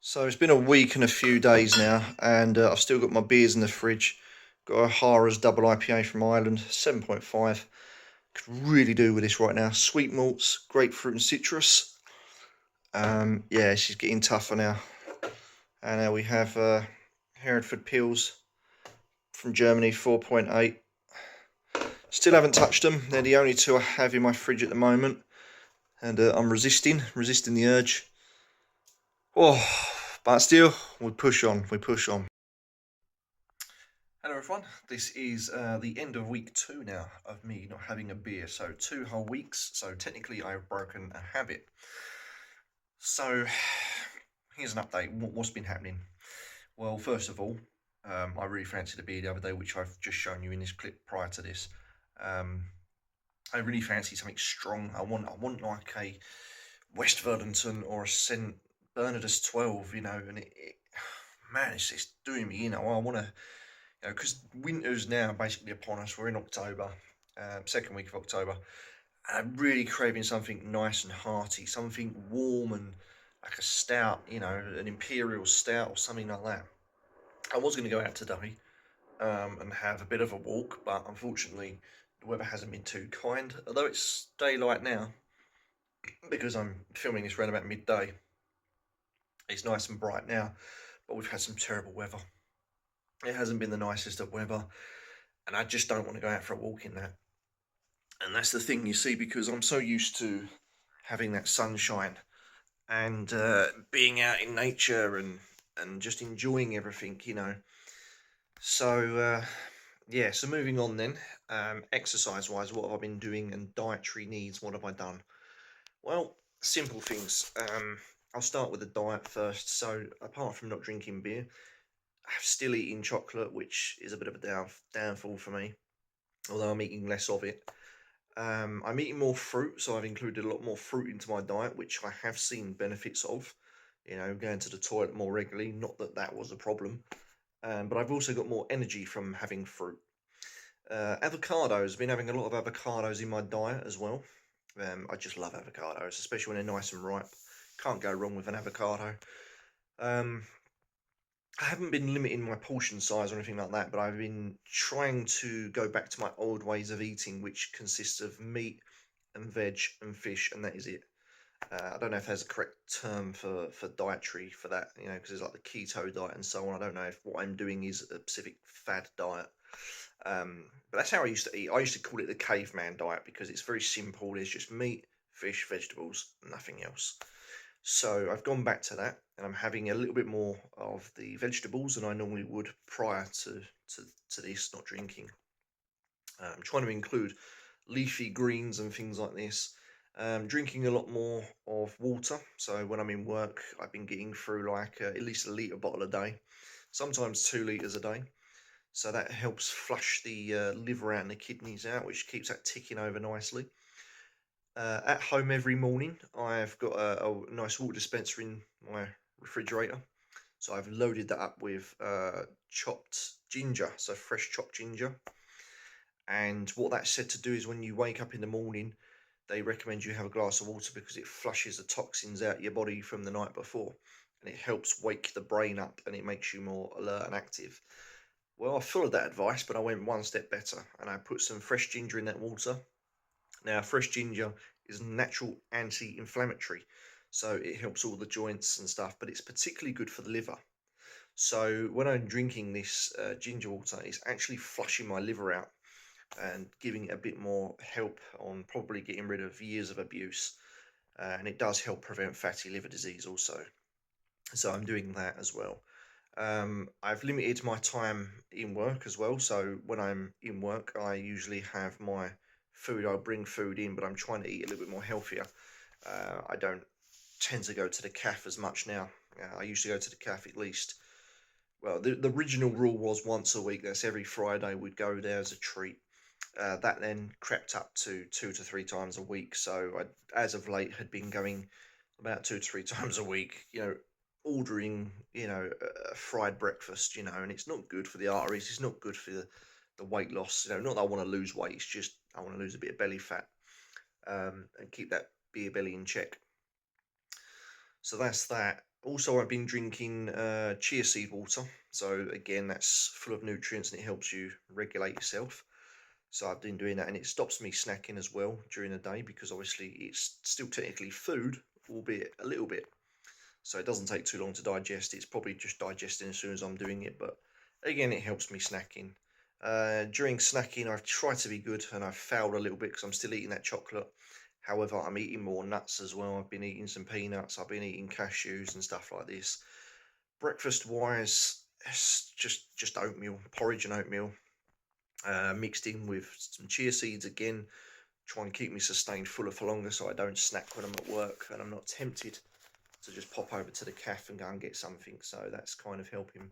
So it's been a week and a few days now, and I've still got my beers in the fridge. Got a Hara's double IPA from Ireland, 7.5. Could really do with this right now. Sweet malts, grapefruit and citrus. Yeah, she's getting tougher now. And we have Hereford Pils from Germany, 4.8. Still haven't touched them. They're the only two I have in my fridge at the moment, and I'm resisting the urge. Oh, but still, we push on. We push on. Hello everyone, this is the end of week 2 now of me not having a beer, so 2 whole weeks, so technically I've broken a habit. So here's an update, what's been happening? Well, first of all, I really fancied a beer the other day, which I've just shown you in this clip prior to this. I really fancy something strong. I want like a West Verdington or a St Bernardus 12, and man, it's doing me, I want to, because winter's now basically upon us. We're in October, second week of October. And I'm really craving something nice and hearty, something warm and like a stout, an imperial stout or something like that. I was going to go out today and have a bit of a walk, but unfortunately the weather hasn't been too kind. Although it's daylight now, because I'm filming this around about midday. It's nice and bright now, but we've had some terrible weather. It hasn't been the nicest of weather, and I just don't want to go out for a walk in that. And that's the thing, you see, because I'm so used to having that sunshine and being out in nature and just enjoying everything. So yeah, so moving on then, exercise wise, what have I been doing, and dietary needs, what have I done? Well, simple things. I'll start with the diet first. So apart from not drinking beer, I'm still eating chocolate, which is a bit of a downfall for me, although I'm eating less of it. I'm eating more fruit, so I've included a lot more fruit into my diet, which I have seen benefits of. Going to the toilet more regularly. Not that that was a problem, but I've also got more energy from having fruit. Avocados. I've been having a lot of avocados in my diet as well. I just love avocados, especially when they're nice and ripe. Can't go wrong with an avocado. Um, I haven't been limiting my portion size or anything like that, but I've been trying to go back to my old ways of eating, which consists of meat and veg and fish, and that is it. I don't know if there's a correct term for dietary for that, because there's like the keto diet and so on. I don't know if what I'm doing is a specific fad diet. But that's how I used to eat. I used to call it the caveman diet because it's very simple. There's just meat, fish, vegetables, nothing else. So I've gone back to that, and I'm having a little bit more of the vegetables than I normally would prior to this, not drinking. I'm trying to include leafy greens and things like this. Drinking a lot more of water. So when I'm in work, I've been getting through like at least a litre bottle a day, sometimes 2 litres a day. So that helps flush the liver out and the kidneys out, which keeps that ticking over nicely. At home every morning, I've got a nice water dispenser in my refrigerator. So I've loaded that up with chopped ginger, so fresh chopped ginger. And what that's said to do is when you wake up in the morning, they recommend you have a glass of water because it flushes the toxins out of your body from the night before. And it helps wake the brain up and it makes you more alert and active. Well, I followed that advice, but I went one step better and I put some fresh ginger in that water. Now, fresh ginger is natural anti-inflammatory, so it helps all the joints and stuff, but it's particularly good for the liver. So when I'm drinking this ginger water, it's actually flushing my liver out and giving it a bit more help on probably getting rid of years of abuse. And it does help prevent fatty liver disease also. So I'm doing that as well. I've limited my time in work as well. So when I'm in work, I usually have my food. I'll bring food in, but I'm trying to eat a little bit more healthier. I don't tend to go to the cafe as much now. I used to go to the cafe at least. Well, the original rule was once a week. That's every Friday we'd go there as a treat. That then crept up to 2 to 3 times a week. So as of late, had been going about 2 to 3 times a week. Ordering a fried breakfast. And it's not good for the arteries. It's not good for the weight loss. Not that I want to lose weight. It's just I want to lose a bit of belly fat and keep that beer belly in check. So that's that. Also, I've been drinking chia seed water. So again, that's full of nutrients and it helps you regulate yourself. So I've been doing that, and it stops me snacking as well during the day because obviously it's still technically food, albeit a little bit. So it doesn't take too long to digest. It's probably just digesting as soon as I'm doing it. But again, it helps me snacking. During snacking, I've tried to be good and I've failed a little bit because I'm still eating that chocolate. However, I'm eating more nuts as well. I've been eating some peanuts. I've been eating cashews and stuff like this. Breakfast wise, it's just oatmeal, porridge and oatmeal, mixed in with some chia seeds again. Try and keep me sustained fuller for longer so I don't snack when I'm at work and I'm not tempted to just pop over to the cafe and go and get something. So that's kind of helping.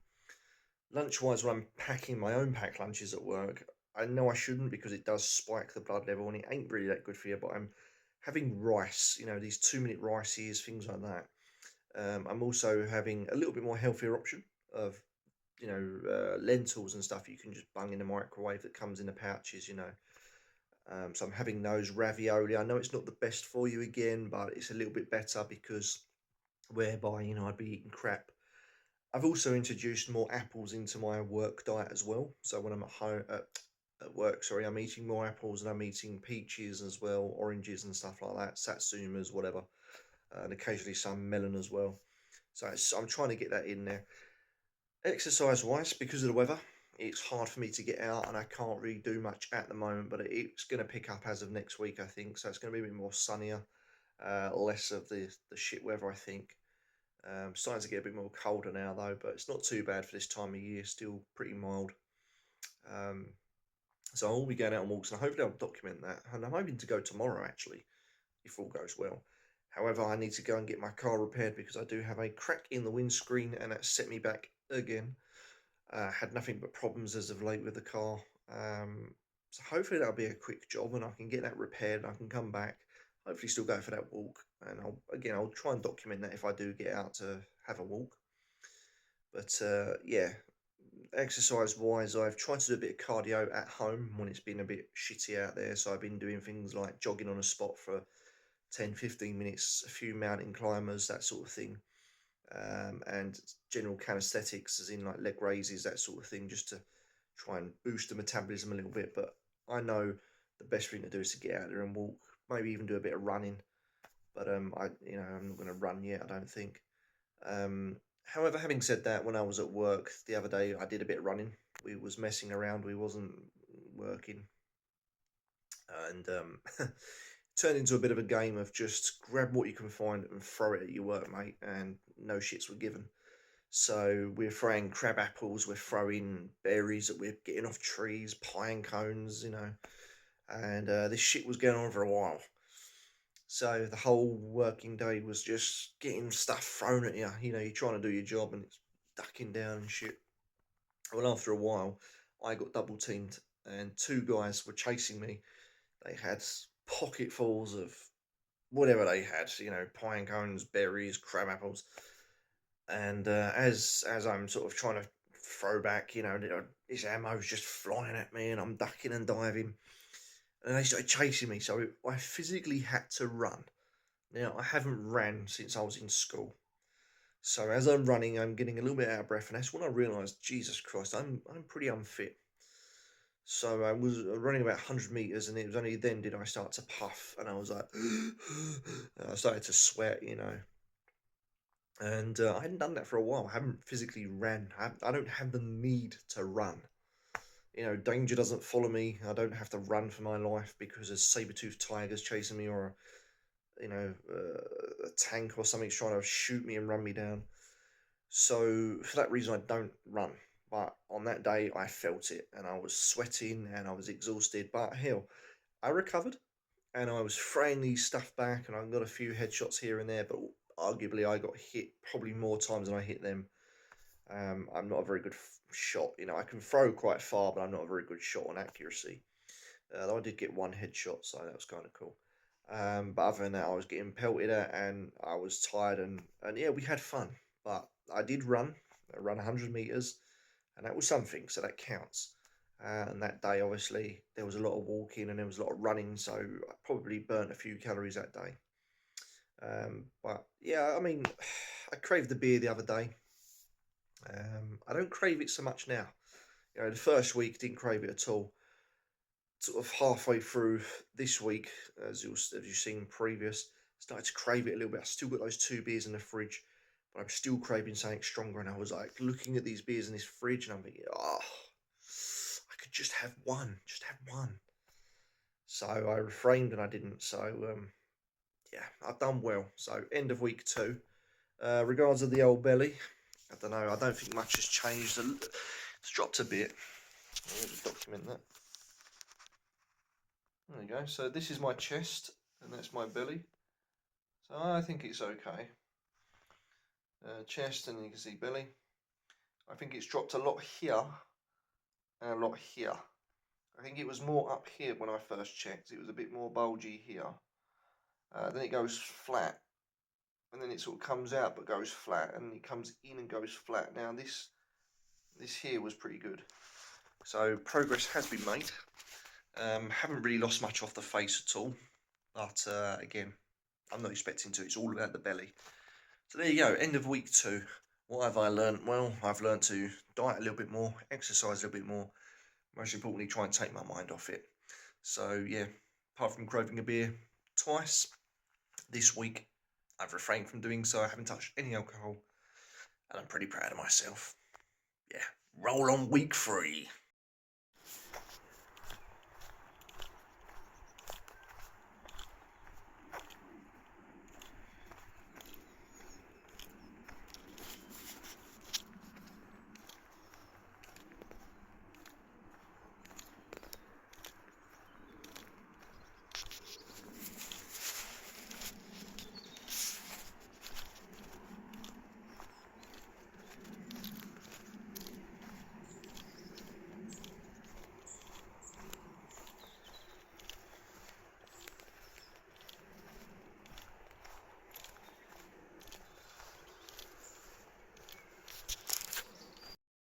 Lunch wise, when I'm packing my own packed lunches at work, I know I shouldn't because it does spike the blood level and it ain't really that good for you. But I'm having rice, these 2 minute rices, things like that. I'm also having a little bit more healthier option of lentils and stuff you can just bung in the microwave that comes in the pouches. So I'm having those ravioli. I know it's not the best for you again, but it's a little bit better because whereby I'd be eating crap. I've also introduced more apples into my work diet as well. So when I'm at home at work, sorry, I'm eating more apples and I'm eating peaches as well, oranges and stuff like that, satsumas, whatever, and occasionally some melon as well. So I'm trying to get that in there. Exercise wise, because of the weather, it's hard for me to get out and I can't really do much at the moment, but it's going to pick up as of next week, I think. So it's going to be a bit more sunnier, less of the shit weather, I think. Starting to get a bit more colder now, though, but it's not too bad for this time of year, still pretty mild. Um, so I'll be going out on walks and hopefully I'll document that. And I'm hoping to go tomorrow, actually, if all goes well. However, I need to go and get my car repaired because I do have a crack in the windscreen and that set me back again. Had nothing but problems as of late with the car. So hopefully that'll be a quick job and I can get that repaired and I can come back. Hopefully still go for that walk. And I'll try and document that if I do get out to have a walk. But yeah, exercise wise, I've tried to do a bit of cardio at home when it's been a bit shitty out there. So I've been doing things like jogging on a spot for 10, 15 minutes, a few mountain climbers, that sort of thing. And general calisthenics, as in like leg raises, that sort of thing, just to try and boost the metabolism a little bit. But I know the best thing to do is to get out there and walk, maybe even do a bit of running. But I'm not going to run yet, I don't think. However, having said that, when I was at work the other day, I did a bit of running. We was messing around. We wasn't working, and turned into a bit of a game of just grab what you can find and throw it at your workmate, and no shits were given. So we're throwing crab apples, we're throwing berries that we're getting off trees, pine cones, and this shit was going on for a while. So the whole working day was just getting stuff thrown at you. You're trying to do your job and it's ducking down and shit. Well, after a while, I got double teamed and two guys were chasing me. They had pocketfuls of whatever they had, pine cones, berries, crab apples. And as I'm sort of trying to throw back, this ammo's just flying at me and I'm ducking and diving. And they started chasing me, so I physically had to run. Now, I haven't ran since I was in school. So as I'm running, I'm getting a little bit out of breath, and that's when I realised, Jesus Christ, I'm pretty unfit. So I was running about 100 meters, and it was only then did I start to puff, and I was like, I started to sweat, and I hadn't done that for a while. I haven't physically ran. I don't have the need to run. Danger doesn't follow me. I don't have to run for my life because there's saber-toothed tigers chasing me or a tank or something's trying to shoot me and run me down. So for that reason, I don't run. But on that day, I felt it, and I was sweating and I was exhausted. But hell, I recovered, and I was throwing these stuff back, and I got a few headshots here and there. But arguably, I got hit probably more times than I hit them. I'm not a very good shot. I can throw quite far, but I'm not a very good shot on accuracy. Though I did get one headshot, so that was kind of cool. But other than that, I was getting pelted at and I was tired and yeah, we had fun. But I did run. I ran 100 meters, and that was something, so that counts. And that day, obviously, there was a lot of walking and there was a lot of running, so I probably burnt a few calories that day. But yeah, I mean, I craved the beer the other day. I don't crave it so much now. You know, the first week didn't crave it at all. Sort of halfway through this week, as you've seen previous, started to crave it a little bit. I still got those two beers in the fridge, but I'm still craving something stronger. And I was like looking at these beers in this fridge, and I'm thinking, oh, I could just have one. So I refrained and I didn't. So yeah, I've done well. So end of week two. Regards of the old belly, I don't know. I don't think much has changed. It's dropped a bit. I'll just document that. There you go. So this is my chest, and that's my belly. So I think it's okay. Chest, and you can see belly. I think it's dropped a lot here and a lot here. I think it was more up here when I first checked. It was a bit more bulgy here. Then it goes flat, and then it sort of comes out but goes flat, and it comes in and goes flat. Now this here was pretty good. So progress has been made. Haven't really lost much off the face at all, but again, I'm not expecting to. It's all about the belly. So there you go, end of week two. What have I learned? Well, I've learned to diet a little bit more, exercise a little bit more, most importantly, try and take my mind off it. So yeah, apart from craving a beer twice this week, I've refrained from doing so. I haven't touched any alcohol, and I'm pretty proud of myself. Yeah, roll on week 3.